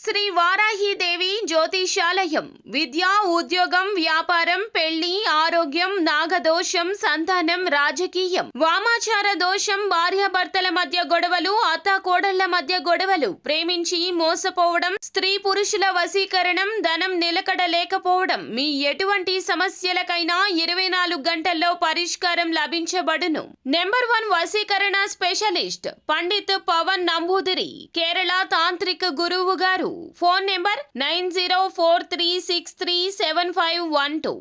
శ్రీ వారాహిదేవి జ్యోతిషాలయం విద్య, ఉద్యోగం, వ్యాపారం, పెళ్లి, ఆరోగ్యం, నాగదోషం, సంతానం, రాజకీయం, వామాచార దోషం, భార్యాభర్తల మధ్య గొడవలు, అత్తాకోడళ్ల మధ్య గొడవలు, ప్రేమించి మోసపోవడం, స్త్రీ పురుషుల వశీకరణం, ధనం నిలకడ లేకపోవడం, మీ ఎటువంటి సమస్యలకైనా 24 గంటల్లో పరిష్కారం లభించబడును. నెంబర్ 1 వశీకరణ స్పెషలిస్ట్ పండిత్ పవన్ నంబూదిరి, కేరళ తాంత్రిక గురువు గారు. Phone number 9043637512.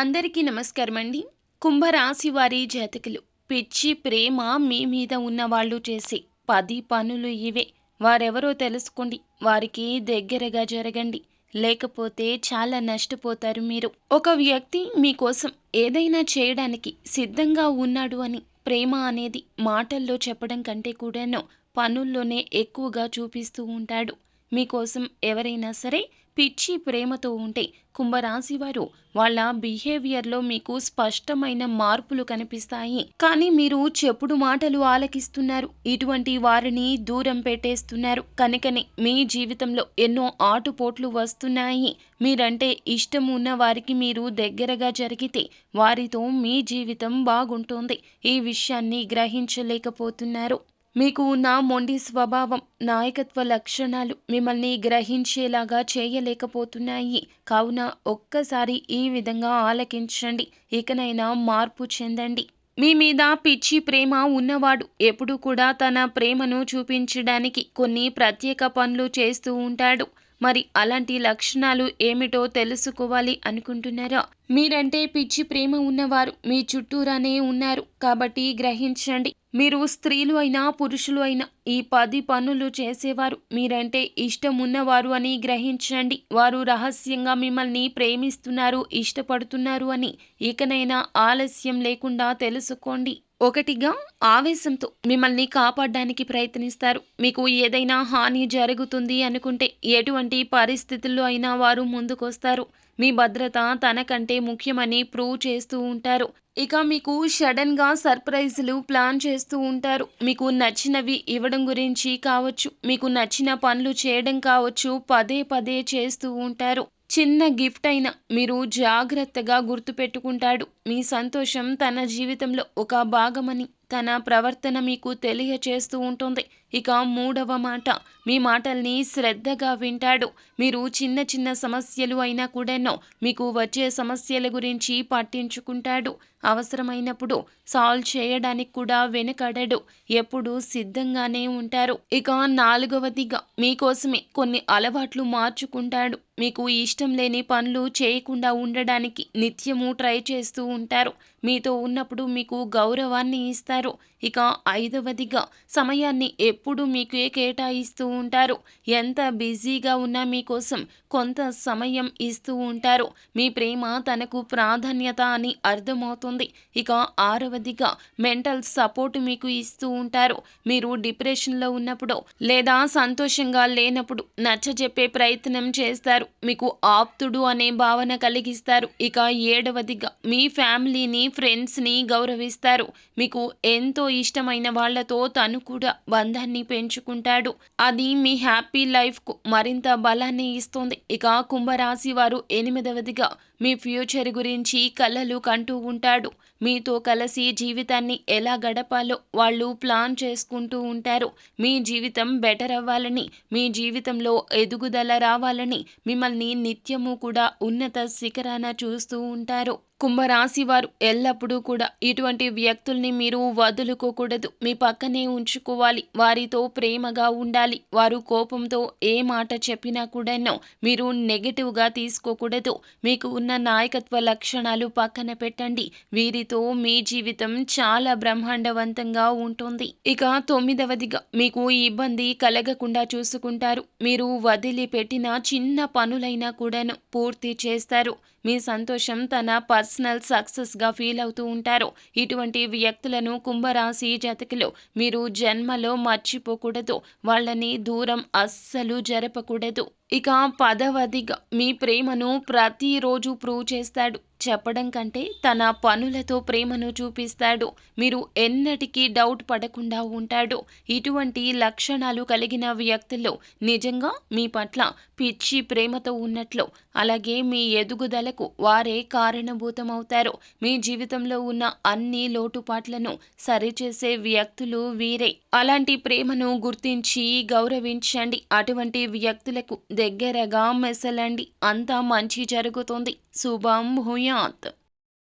అందరికీ నమస్కారం అండి. కుంభరాశి వారి జాతకులు, పిచ్చి ప్రేమ మీ మీద ఉన్న వాళ్ళు చేసే 10 పనులు ఇవే. వారెవరో తెలుసుకోండి, వారికి దగ్గరగా జరగండి, లేకపోతే చాలా నష్టపోతారు మీరు. ఒక వ్యక్తి మీకోసం ఏదైనా చేయడానికి సిద్ధంగా ఉన్నాడు అని ప్రేమ అనేది మాటల్లో చెప్పడం కంటే కూడాను పనుల్లోనే ఎక్కువగా చూపిస్తూ ఉంటాడు. మీకోసం ఎవరైనా సరే పిచ్చి ప్రేమతో ఉంటే కుంభరాశి వారు వాళ్ళ బిహేవియర్లో మీకు స్పష్టమైన మార్పులు కనిపిస్తాయి. కానీ మీరు చెప్పుడు మాటలు ఆలకిస్తున్నారు, ఇటువంటి వారిని దూరం పెట్టేస్తున్నారు. కనుకనే మీ జీవితంలో ఎన్నో ఆటుపోట్లు వస్తున్నాయి. మీరంటే ఇష్టం ఉన్న వారికి మీరు దగ్గరగా జరిగితే వారితో మీ జీవితం బాగుంటుంది. ఈ విషయాన్ని గ్రహించలేకపోతున్నారు. మీకు ఉన్న మొండి స్వభావం, నాయకత్వ లక్షణాలు మిమ్మల్ని గ్రహించేలాగా చేయలేకపోతున్నాయి. కావున ఒక్కసారి ఈ విధంగా ఆలకించండి, ఇకనైనా మార్పు చెందండి. మీ మీద పిచ్చి ప్రేమ ఉన్నవాడు ఎప్పుడు కూడా తన ప్రేమను చూపించడానికి కొన్ని ప్రత్యేక పనులు చేస్తూ ఉంటాడు. మరి అలాంటి లక్షణాలు ఏమిటో తెలుసుకోవాలి అనుకుంటున్నారా? మీరంటే పిచ్చి ప్రేమ ఉన్నవారు మీ చుట్టూరానే ఉన్నారు కాబట్టి గ్రహించండి. మీరు స్త్రీలు అయినా పురుషులు అయినా ఈ 10 పనులు చేసేవారు మీరంటే ఇష్టం ఉన్నవారు అని గ్రహించండి. వారు రహస్యంగా మిమ్మల్ని ప్రేమిస్తున్నారు, ఇష్టపడుతున్నారు అని ఇకనైనా ఆలస్యం లేకుండా తెలుసుకోండి. ఒకటిగా, ఆవేశంతో మిమ్మల్ని కాపాడడానికి ప్రయత్నిస్తారు. మీకు ఏదైనా హాని జరుగుతుంది అనుకుంటే ఎటువంటి పరిస్థితుల్లో అయినా వారు ముందుకొస్తారు. మీ భద్రత తనకంటే ముఖ్యమని ప్రూవ్ చేస్తూ ఉంటారు. ఇక మీకు సడన్గా సర్ప్రైజులు ప్లాన్ చేస్తూ ఉంటారు. మీకు నచ్చినవి ఇవ్వడం గురించి కావచ్చు, మీకు నచ్చిన పనులు చేయడం కావచ్చు, పదే పదే చేస్తూ ఉంటారు. చిన్న గిఫ్ట్ అయినా మీరు జాగ్రత్తగా గుర్తుపెట్టుకుంటాడు. మీ సంతోషం తన జీవితంలో ఒక భాగమని తన ప్రవర్తన మీకు తెలియచేస్తూ ఉంటుంది. ఇక మూడవ మాట, మీ మాటల్ని శ్రద్ధగా వింటాడు. మీరు చిన్న చిన్న సమస్యలు అయినా కూడాను మీకు వచ్చే సమస్యల గురించి పట్టించుకుంటాడు. అవసరమైనప్పుడు సాల్వ్ చేయడానికి కూడా వెనుకడడు. ఎప్పుడూ సిద్ధంగానే ఉంటారు. ఇక నాలుగవదిగా, మీకోసమే కొన్ని అలవాట్లు మార్చుకుంటాడు. మీకు ఇష్టం లేని పనులు చేయకుండా ఉండడానికి నిత్యము ట్రై చేస్తూ ఉంటారు. మీతో ఉన్నప్పుడు మీకు గౌరవాన్ని ఇస్తారు. ఇక ఐదవదిగా, సమయాన్ని ఎప్పుడు మీకే కేటాయిస్తూ ఉంటారు. ఎంత బిజీగా ఉన్నా మీకోసం కొంత సమయం ఇస్తూ ఉంటారు. మీ ప్రేమ తనకు ప్రాధాన్యత అని అర్థమవుతుంది. ఇక ఆరవదిగా, మెంటల్ సపోర్ట్ మీకు ఇస్తూ ఉంటారు. మీరు డిప్రెషన్లో ఉన్నప్పుడు లేదా సంతోషంగా లేనప్పుడు నచ్చజెప్పే ప్రయత్నం చేస్తారు. మీకు ఆప్తుడు అనే భావన కలిగిస్తారు. ఇక ఏడవదిగా, మీ ఫ్యామిలీని, ఫ్రెండ్స్ని గౌరవిస్తారు. మీకు ఎంతో ఇష్టమైన వాళ్లతో తను కూడా బంధాన్ని పెంచుకుంటాడు. అది మీ హ్యాపీ లైఫ్కు మరింత బలాన్ని ఇస్తుంది. ఇక కుంభరాశి వారు ఎనిమిదవదిగా, మీ ఫ్యూచర్ గురించి కలలు కంటూ ఉంటాడు. మీతో కలిసి జీవితాన్ని ఎలా గడపాలో వాళ్ళు ప్లాన్ చేసుకుంటూ ఉంటారు. మీ జీవితం బెటర్ అవ్వాలని, మీ జీవితంలో ఎదుగుదల రావాలని మిమ్మల్ని నిత్యము కూడా ఉన్నత శిఖరాన చూస్తూ ఉంటారు. కుంభరాశి వారు ఎల్లప్పుడూ కూడా ఇటువంటి వ్యక్తుల్ని మీరు వదులుకోకూడదు, మీ పక్కనే ఉంచుకోవాలి. వారితో ప్రేమగా ఉండాలి. వారు కోపంతో ఏ మాట చెప్పినా కూడాను మీరు నెగటివ్గా తీసుకోకూడదు. మీకు ఉన్న నాయకత్వ లక్షణాలు పక్కన పెట్టండి. వీరితో మీ జీవితం చాలా బ్రహ్మాండవంతంగా ఉంటుంది. ఇక తొమ్మిదవదిగా, మీకు ఇబ్బంది కలగకుండా చూసుకుంటారు. మీరు వదిలిపెట్టిన చిన్న పనులైనా కూడాను పూర్తి చేస్తారు. మీ సంతోషం తన పర్సనల్ సక్సెస్గా ఫీల్ అవుతూ ఉంటారు. ఇటువంటి వ్యక్తులను కుంభరాశి జాతకులు మీరు జన్మలో మర్చిపోకూడదు. వాళ్ళని దూరం అస్సలు జరపకూడదు. ఇక 10వదిగా, మీ ప్రేమను ప్రతిరోజు ప్రూవ్ చేస్తాడు. చెప్పడం కంటే తన పనులతో ప్రేమను చూపిస్తాడు. మీరు ఎన్నటికీ డౌట్ పడకుండా ఉంటాడు. ఇటువంటి లక్షణాలు కలిగిన వ్యక్తుల్లో నిజంగా మీ పట్ల పిచ్చి ప్రేమతో ఉన్నట్లు, అలాగే మీ ఎదుగుదలకు వారే కారణభూతమవుతారు. మీ జీవితంలో ఉన్న అన్ని లోటుపాట్లను సరిచేసే వ్యక్తులు వీరే. అలాంటి ప్రేమను గుర్తించి గౌరవించండి. అటువంటి వ్యక్తులకు దగ్గరగా మెసలండి. అంతా మంచి జరుగుతుంది. శుభం భూయాత్.